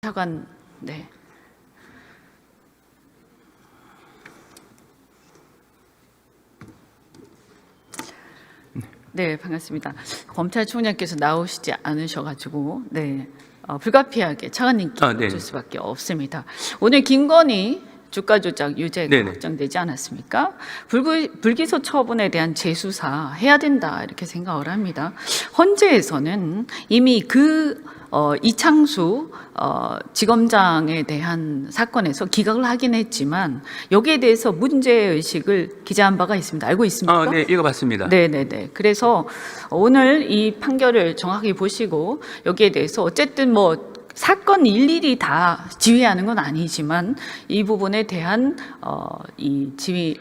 차관, 네. 네, 반갑습니다. 검찰총장께서 나오시지 않으셔가지고, 네, 불가피하게 차관님께 줄 수밖에 없습니다. 오늘 김건희 주가 조작 유죄가 확정되지 않았습니까? 불기소 처분에 대한 재수사 해야 된다 이렇게 생각을 합니다. 헌재에서는 이미 이창수 지검장에 대한 사건에서 기각을 하긴 했지만 여기에 대해서 문제의식을 기재한 바가 있습니다. 알고 있습니까? 네, 읽어봤습니다. 네네네. 그래서 오늘 이 판결을 정확히 보시고 여기에 대해서 어쨌든 사건 일일이 다 지휘하는 건 아니지만 이 부분에 대한 이 지휘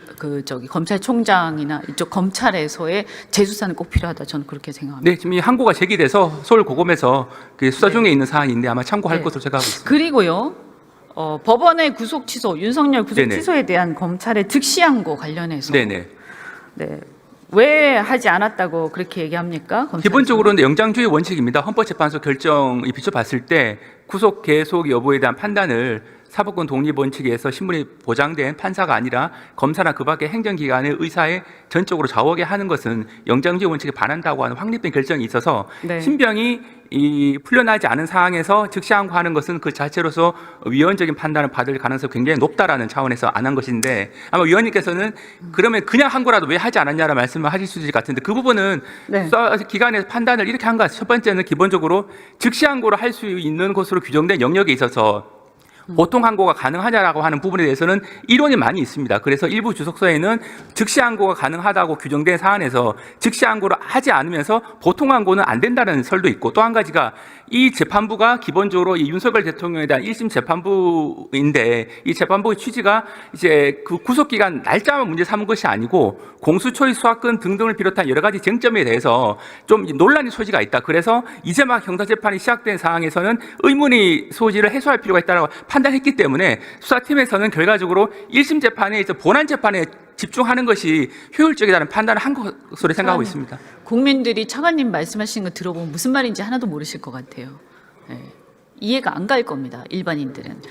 검찰총장이나 이쪽 검찰에서의 재수사는 꼭 필요하다. 저는 그렇게 생각합니다. 네, 지금 이 항고가 제기돼서 서울 고검에서 수사 중에 있는 사안인데 아마 참고할 것으로 생각하고 있습니다. 그리고요. 법원의 구속 취소, 윤석열 구속 취소에 대한 검찰의 즉시 항고 관련해서 네. 왜 하지 않았다고 그렇게 얘기합니까? 검찰에서? 기본적으로는 영장주의 원칙입니다. 헌법재판소 결정이 비춰봤을 때 구속 계속 여부에 대한 판단을 사법권 독립 원칙에 의해서 신분이 보장된 판사가 아니라 검사나 그 밖의 행정기관의 의사에 전적으로 좌우하게 하는 것은 영장주의 원칙에 반한다고 하는 확립된 결정이 있어서 신병이 풀려나지 않은 상황에서 즉시 항고하는 것은 그 자체로서 위헌적인 판단을 받을 가능성이 굉장히 높다라는 차원에서 안 한 것인데 아마 위원님께서는 그러면 그냥 항고라도 왜 하지 않았냐라는 말씀을 하실 수 있을 것 같은데 그 부분은 수사 기관에서 판단을 이렇게 한 것 같아요. 첫 번째는 기본적으로 즉시 항고를 할 수 있는 것으로 규정된 영역에 있어서 보통 항고가 가능하냐라고 하는 부분에 대해서는 이론이 많이 있습니다. 그래서 일부 주석서에는 즉시 항고가 가능하다고 규정된 사안에서 즉시 항고를 하지 않으면서 보통 항고는 안 된다는 설도 있고 또 한 가지가 이 재판부가 기본적으로 이 윤석열 대통령에 대한 1심 재판부인데 이 재판부의 취지가 이제 그 구속기간 날짜만 문제 삼은 것이 아니고 공수처의 수사권 등등을 비롯한 여러 가지 쟁점에 대해서 좀 논란의 소지가 있다. 그래서 이제 막 형사재판이 시작된 상황에서는 의문의 소지를 해소할 필요가 있다고 판단했기 때문에 수사팀에서는 결과적으로 1심 재판에 본안 재판에 집중하는 것이 효율적이라는 판단을 한 것으로 생각하고 있습니다. 국민들이 차관님 말씀하시는 거 들어보면 무슨 말인지 하나도 모르실 것 같아요. 이해가 안 갈 겁니다. 일반인들은.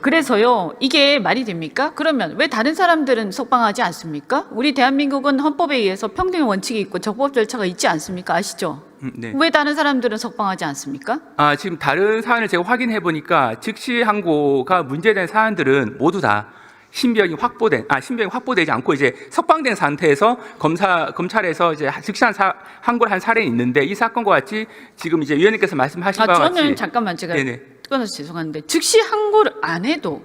그래서요, 이게 말이 됩니까? 그러면 왜 다른 사람들은 석방하지 않습니까? 우리 대한민국은 헌법에 의해서 평등의 원칙이 있고 적법 절차가 있지 않습니까? 아시죠? 네. 왜 다른 사람들은 석방하지 않습니까? 지금 다른 사안을 제가 확인해 보니까 즉시 항고가 문제된 사안들은 모두 다 신병이 확보되지 않고 이제 석방된 상태에서 검찰에서 이제 즉시한 항고를 한 사례는 있는데 이 사건과 같이 지금 이제 위원님께서 말씀하신 바와 같이 저는 잠깐만 제가 끊어서 죄송한데 즉시 항고를 안 해도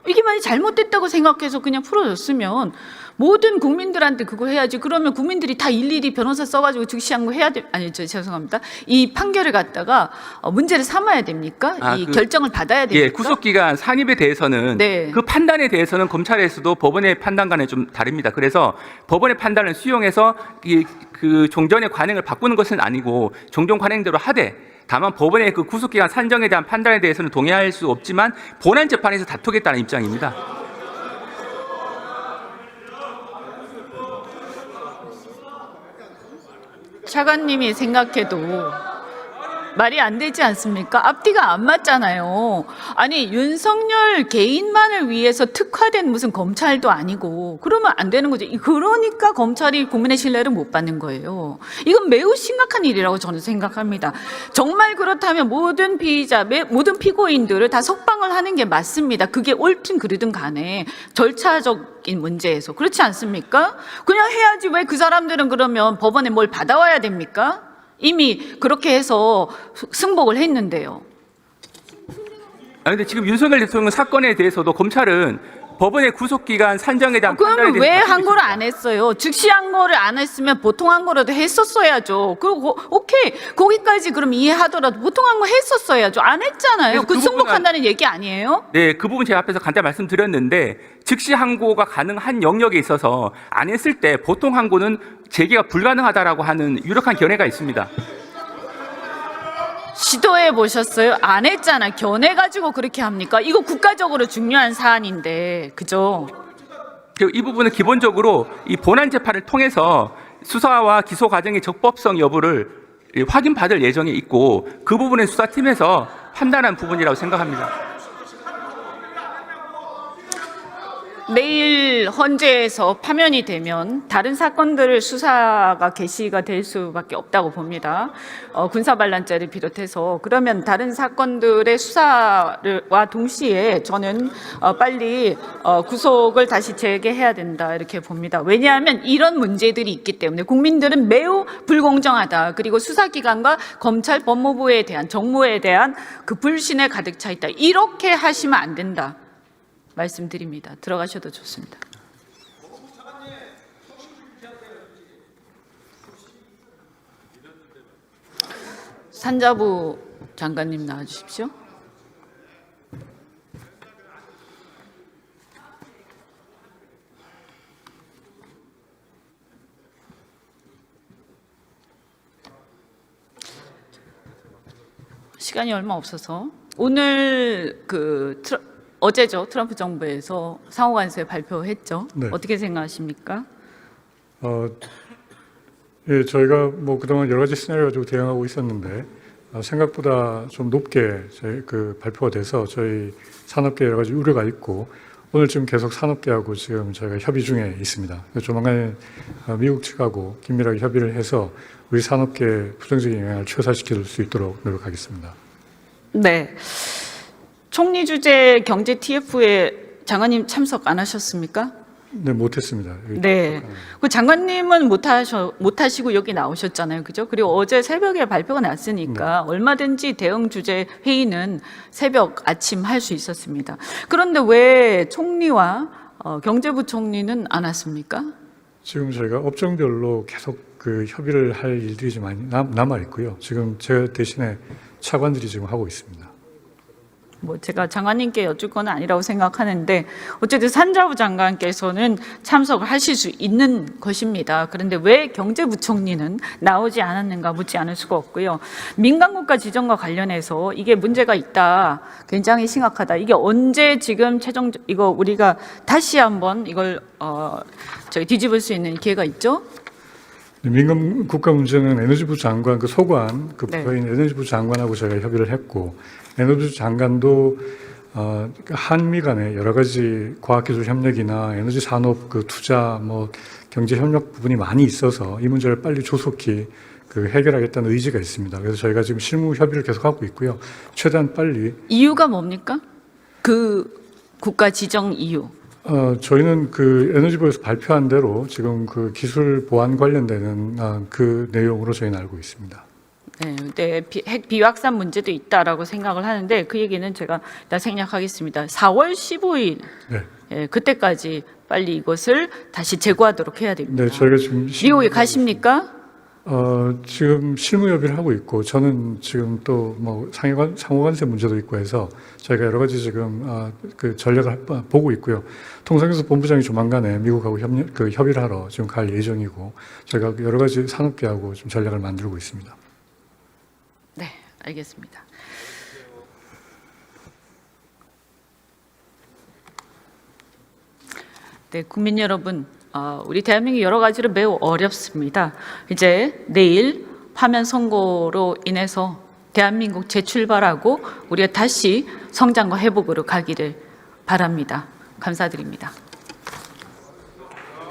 이게 만약 잘못됐다고 생각해서 그냥 풀어줬으면 모든 국민들한테 그거 해야지. 그러면 국민들이 다 일일이 변호사 써가지고 즉시 항고 해야 돼. 죄송합니다. 이 판결을 갖다가 문제를 삼아야 됩니까? 이 결정을 받아야 됩니까? 구속기간 산입에 대해서는 그 판단에 대해서는 검찰에서도 법원의 판단과는 좀 다릅니다. 그래서 법원의 판단을 수용해서 그 종전의 관행을 바꾸는 것은 아니고 종전 관행대로 하되 다만 법원의 그 구속기간 산정에 대한 판단에 대해서는 동의할 수 없지만 본안 재판에서 다투겠다는 입장입니다. 차관님이 생각해도 말이 안 되지 않습니까? 앞뒤가 안 맞잖아요. 아니 윤석열 개인만을 위해서 특화된 무슨 검찰도 아니고 그러면 안 되는 거죠. 그러니까 검찰이 국민의 신뢰를 못 받는 거예요. 이건 매우 심각한 일이라고 저는 생각합니다. 정말 그렇다면 모든 피의자, 모든 피고인들을 다 석방을 하는 게 맞습니다. 그게 옳든 그르든 간에 절차적인 문제에서 그렇지 않습니까? 그냥 해야지 왜 그 사람들은 그러면 법원에 뭘 받아와야 됩니까? 이미 그렇게 해서 승복을 했는데요. 근데 지금 윤석열 대통령 사건에 대해서도 검찰은 법원의 구속기간 산정에 대한 판단에 그럼 왜 항고를 안 했어요? 즉시 항고를 안 했으면 보통 항고라도 했었어야죠. 그리고 오케이 거기까지 그럼 이해하더라도 보통 항고 했었어야죠. 안 했잖아요. 그 승복한다는 얘기 아니에요? 네, 그 부분 제가 앞에서 간단히 말씀드렸는데 즉시 항고가 가능한 영역에 있어서 안 했을 때 보통 항고는 제기가 불가능하다라고 하는 유력한 견해가 있습니다. 시도해 보셨어요? 안 했잖아. 견해가지고 그렇게 합니까? 이거 국가적으로 중요한 사안인데, 그죠? 이 부분은 기본적으로 이 본안 재판을 통해서 수사와 기소 과정의 적법성 여부를 확인받을 예정에 있고 그 부분은 수사팀에서 판단한 부분이라고 생각합니다. 내일 헌재에서 파면이 되면 다른 사건들을 수사가 개시가 될 수밖에 없다고 봅니다. 군사반란죄를 비롯해서 그러면 다른 사건들의 수사와 동시에 저는 빨리 구속을 다시 재개해야 된다 이렇게 봅니다. 왜냐하면 이런 문제들이 있기 때문에 국민들은 매우 불공정하다. 그리고 수사기관과 검찰, 법무부에 대한 정무에 대한 그 불신에 가득 차 있다. 이렇게 하시면 안 된다. 말씀드립니다. 들어가셔도 좋습니다. 산자부 장관님 나와주십시오. 시간이 얼마 없어서 오늘 어제죠. 트럼프 정부에서 상호관세 발표했죠. 네. 어떻게 생각하십니까? 예, 저희가 뭐 그동안 여러 가지 시나리오 가지고 대응하고 있었는데 생각보다 좀 높게 발표가 돼서 저희 산업계 여러 가지 우려가 있고 오늘 지금 계속 산업계하고 지금 저희가 협의 중에 있습니다. 조만간에 미국 측하고 긴밀하게 협의를 해서 우리 산업계에 부정적인 영향을 최소화시킬 수 있도록 노력하겠습니다. 네. 총리 주재 경제 TF에 장관님 참석 안 하셨습니까? 네, 못했습니다. 네. 그 장관님은 못하시고 여기 나오셨잖아요. 그죠? 그리고 어제 새벽에 발표가 났으니까 얼마든지 대응 주재 회의는 새벽 아침 할 수 있었습니다. 그런데 왜 총리와 경제부총리는 안 왔습니까? 지금 저희가 업종별로 계속 협의를 할 일들이 좀 많이 남아 있고요. 지금 제 대신에 차관들이 지금 하고 있습니다. 뭐 제가 장관님께 여쭐 건 아니라고 생각하는데 어쨌든 산자부 장관께서는 참석을 하실 수 있는 것입니다. 그런데 왜 경제부총리는 나오지 않았는가 묻지 않을 수가 없고요. 민간국가 지정과 관련해서 이게 문제가 있다. 굉장히 심각하다. 이게 언제 지금 이거 우리가 다시 한번 이걸 뒤집을 수 있는 기회가 있죠? 민간 국가 문제는 에너지부 장관 소관 네. 부처인 에너지부 장관하고 저희가 협의를 했고 에너지부 장관도 한미 간의 여러 가지 과학기술 협력이나 에너지 산업 투자 경제 협력 부분이 많이 있어서 이 문제를 빨리 조속히 해결하겠다는 의지가 있습니다. 그래서 저희가 지금 실무 협의를 계속하고 있고요. 최대한 빨리. 이유가 뭡니까? 그 국가 지정 이유. 저희는 에너지부에서 발표한 대로 지금 기술 보안 관련되는 그 내용으로 저희는 알고 있습니다. 네, 핵 비확산 문제도 있다라고 생각을 하는데 그 얘기는 제가 다 생략하겠습니다. 4월 15일 네. 그때까지 빨리 이것을 다시 제고하도록 해야 됩니다. 네, 저희가 지금 미국에 가십니까? 지금 실무 협의를 하고 있고 저는 지금 또 상호관세 문제도 있고 해서 저희가 여러 가지 지금 전략을 보고 있고요. 통상교섭 본부장이 조만간에 미국하고 협의를 하러 지금 갈 예정이고 저희가 여러 가지 산업계하고 좀 전략을 만들고 있습니다. 네, 알겠습니다. 네, 국민 여러분, 우리 대한민국이 여러 가지로 매우 어렵습니다. 이제 내일 파면 선고로 인해서 대한민국 재출발하고 우리가 다시 성장과 회복으로 가기를 바랍니다. 감사드립니다.